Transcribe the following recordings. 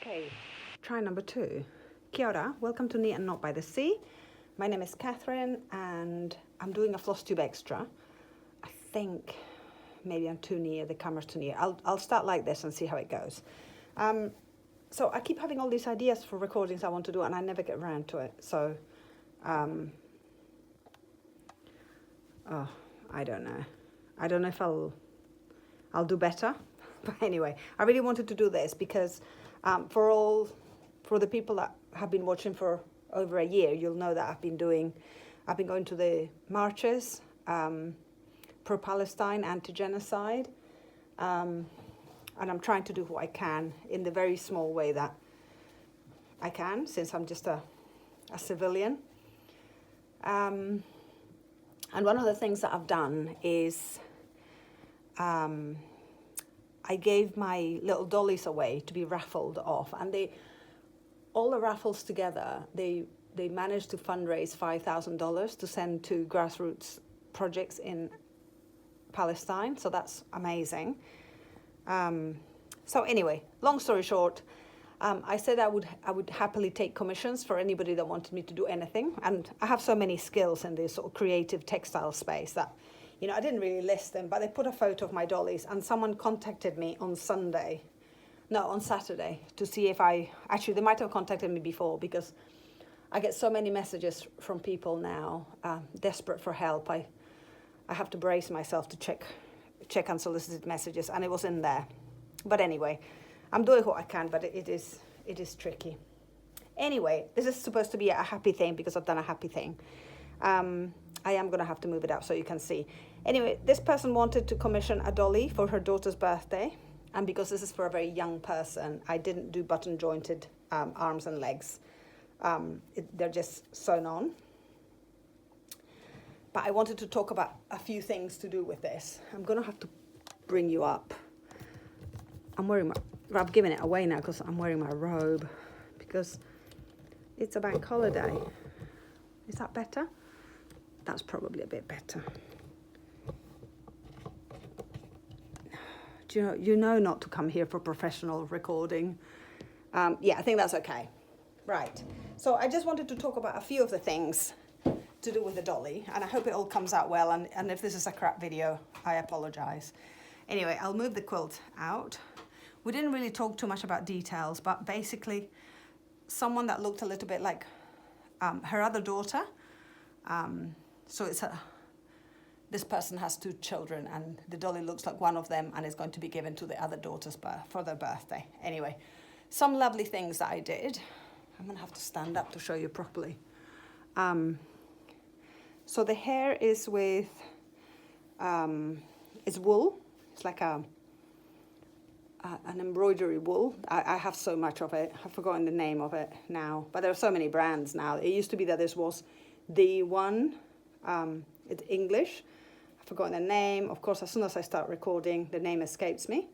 Okay, try number 2. Kia ora, welcome to Neat and Not by the Sea. My name is Catherine and I'm doing a Flosstube extra. I think maybe I'm too near, the camera's too near. I'll start like this and see how it goes. So I keep having all these ideas for recordings I want to do and I never get around to it. So, I don't know. I don't know if I'll do better. But anyway, I really wanted to do this because for the people that have been watching for over a year, you'll know that I've been going to the marches, pro-Palestine, anti-genocide, and I'm trying to do what I can in the very small way that I can, since I'm just a civilian. And one of the things that I've done is I gave my little dollies away to be raffled off, and all the raffles together, they managed to fundraise $5,000 to send to grassroots projects in Palestine. So that's amazing. So anyway, long story short, I said I would happily take commissions for anybody that wanted me to do anything, and I have so many skills in this sort of creative textile space that, you know, I didn't really list them, but they put a photo of my dollies, and someone contacted me on Saturday to see if actually they might have contacted me before, because I get so many messages from people now, desperate for help. I have to brace myself to check unsolicited messages, and it was in there. But anyway, I'm doing what I can, but it is tricky. Anyway, this is supposed to be a happy thing because I've done a happy thing. I am going to have to move it up so you can see. Anyway, this person wanted to commission a dolly for her daughter's birthday. And because this is for a very young person, I didn't do button jointed arms and legs. They're just sewn on. But I wanted to talk about a few things to do with this. I'm going to have to bring you up. I've given it away now because I'm wearing my robe because it's a bank holiday. Is that better? That's probably a bit better. Do you know not to come here for professional recording? Yeah, I think that's okay. Right. So I just wanted to talk about a few of the things to do with the dolly, and I hope it all comes out well, and if this is a crap video, I apologize. Anyway, I'll move the quilt out. We didn't really talk too much about details, but basically someone that looked a little bit like her other daughter. So this person has 2 children, and the dolly looks like one of them, and is going to be given to the other daughters for their birthday. Anyway, some lovely things that I did. I'm going to have to stand up to show you properly. So the hair is with, it's wool. It's like an embroidery wool. I have so much of it. I've forgotten the name of it now, but there are so many brands now. It used to be that this was the one. It's English. I've forgotten the name. Of course, as soon as I start recording, the name escapes me.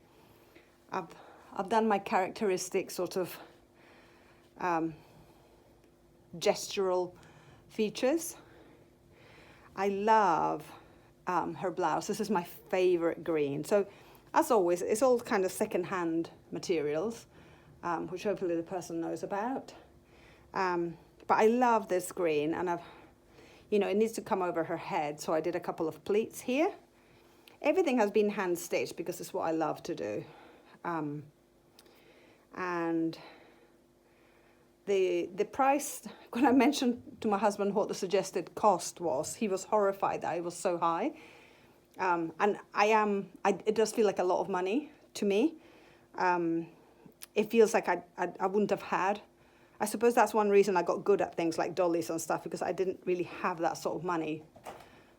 I've done my characteristic sort of gestural features. I love her blouse. This is my favorite green. So, as always, it's all kind of second-hand materials, which hopefully the person knows about. But I love this green, and it needs to come over her head, so I did a couple of pleats here. Everything has been hand-stitched because it's what I love to do. And the price, when I mentioned to my husband what the suggested cost was, he was horrified that it was so high. And it does feel like a lot of money to me. It feels like I wouldn't have had. I suppose that's one reason I got good at things like dollies and stuff, because I didn't really have that sort of money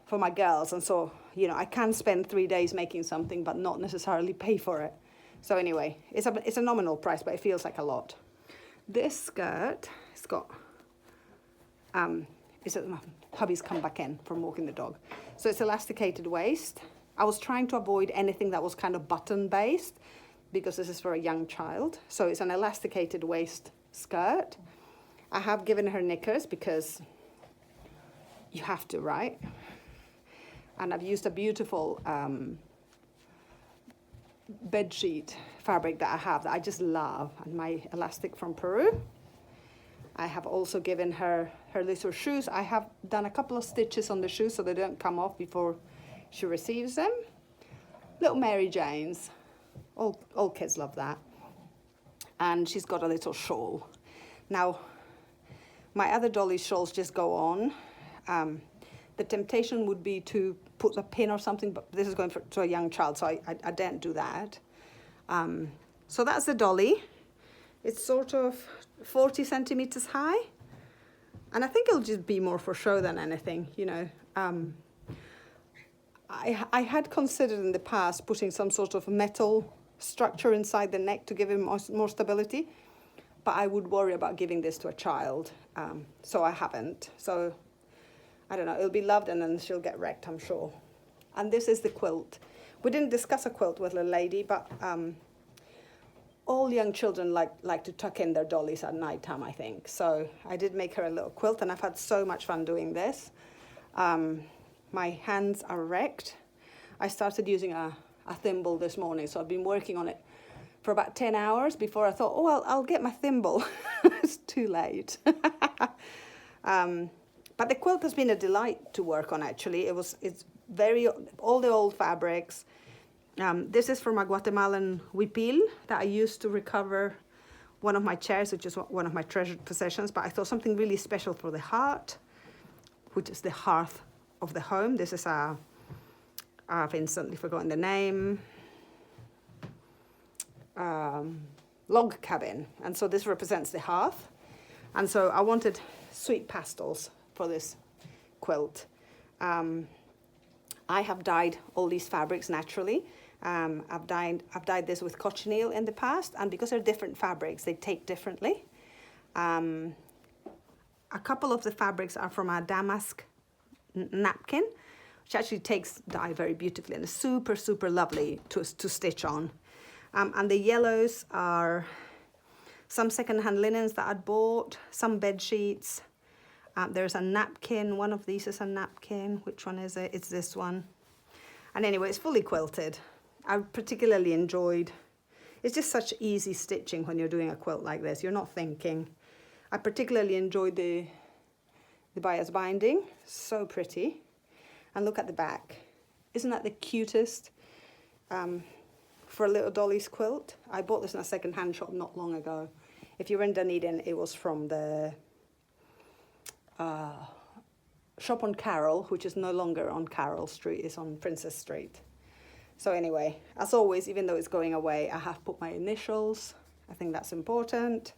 for my girls. And so, I can spend 3 days making something, but not necessarily pay for it. So anyway, it's a nominal price, but it feels like a lot. This skirt, it's got, my hubby's come back in from walking the dog. So it's elasticated waist. I was trying to avoid anything that was kind of button based, because this is for a young child. So it's an elasticated waist skirt. I have given her knickers because you have to, right? And I've used a beautiful bed sheet fabric that I have that I just love, and my elastic from Peru. I have also given her her little shoes. I have done a couple of stitches on the shoes so they don't come off before she receives them. Little Mary Janes. All kids love that. And she's got a little shawl. Now, my other dolly shawls just go on. The temptation would be to put a pin or something, but this is going to a young child, so I daren't do that. So that's the dolly. It's sort of 40 centimeters high. And I think it'll just be more for show than anything, you know. I had considered in the past putting some sort of metal structure inside the neck to give him more stability, but I would worry about giving this to a child, so I haven't. So I don't know, it'll be loved and then she'll get wrecked, I'm sure. And this is the quilt. We didn't discuss a quilt with the lady, but all young children like to tuck in their dollies at night time, I think. So I did make her a little quilt, and I've had so much fun doing this. My hands are wrecked. I started using a thimble this morning, so I've been working on it for about 10 hours before I thought, oh, I'll get my thimble. It's too late. But the quilt has been a delight to work on, actually. It's all the old fabrics. This is from a Guatemalan huipil that I used to recover one of my chairs, which is one of my treasured possessions, but I thought something really special for the heart, which is the hearth of the home. This is I've instantly forgotten the name, log cabin. And so this represents the hearth. And so I wanted sweet pastels for this quilt. I have dyed all these fabrics naturally. I've dyed this with cochineal in the past, and because they're different fabrics, they take differently. A couple of the fabrics are from a damask napkin, which actually takes dye very beautifully and is super, super lovely to stitch on. And the yellows are some secondhand linens that I'd bought, some bed sheets. There's a napkin. One of these is a napkin. Which one is it? It's this one. And anyway, it's fully quilted. I particularly enjoyed, it's just such easy stitching when you're doing a quilt like this. You're not thinking. I particularly enjoyed the bias binding. So pretty. And look at the back. Isn't that the cutest for a little Dolly's quilt? I bought this in a second-hand shop not long ago. If you're in Dunedin, it was from the shop on Carroll, which is no longer on Carroll Street, it's on Princess Street. So anyway, as always, even though it's going away, I have put my initials. I think that's important.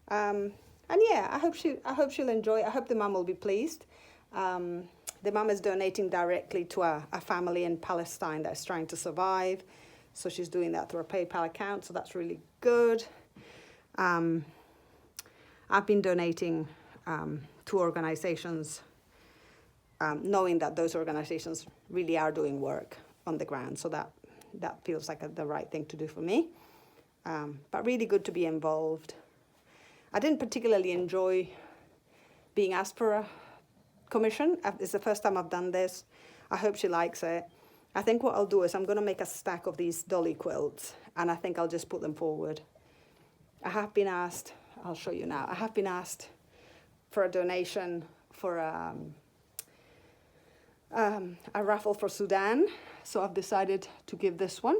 And yeah, I hope she'll enjoy it. I hope the mum will be pleased. The mum is donating directly to a family in Palestine that's trying to survive. So she's doing that through a PayPal account, so that's really good. I've been donating to organizations, knowing that those organizations really are doing work on the ground, so that feels like the right thing to do for me. But really good to be involved. I didn't particularly enjoy being asked for a commission. It's the first time I've done this. I hope she likes it. I think what I'll do is I'm going to make a stack of these dolly quilts, and I think I'll just put them forward. I have been asked, I'll show you now, I have been asked for a donation for a raffle for Sudan, so I've decided to give this one.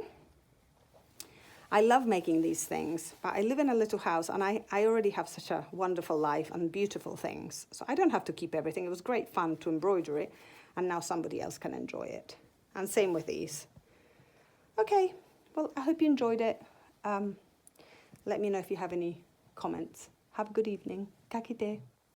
I love making these things, but I live in a little house and I already have such a wonderful life and beautiful things, so I don't have to keep everything. It was great fun to embroider it, and now somebody else can enjoy it. And same with these. Okay, well, I hope you enjoyed it. Let me know if you have any comments. Have a good evening. Ka kite.